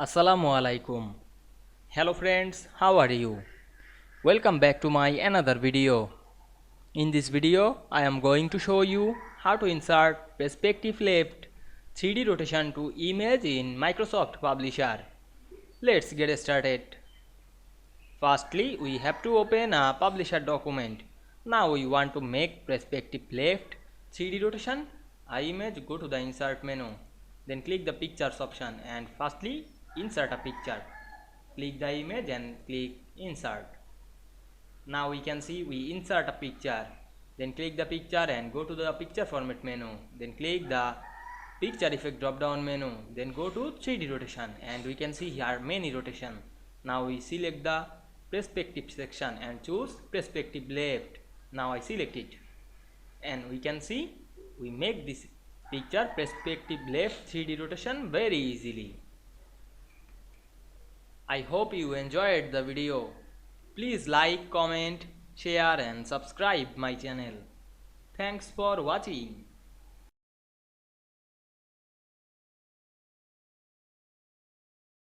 Assalamu Walaikum. Hello friends, how are you? Welcome back to my another video. In this video, I am going to show you how to insert perspective left 3D rotation to image in Microsoft Publisher. Let's get started. Firstly, we have to open a Publisher document. Now we want to make perspective left 3D rotation. Image, go to the insert menu. Then click the pictures option and firstly insert a picture. Click the image and click insert. Now we can see we insert a picture. Then click the picture and go to the picture format menu. Then click the picture effect drop down menu. Then go to 3D rotation and we can see here many rotation. Now we select the perspective section and choose perspective left. Now I select it and we can see we make this picture perspective left 3D rotation very easily. I hope you enjoyed the video. Please like, comment, share and subscribe my channel. Thanks for watching.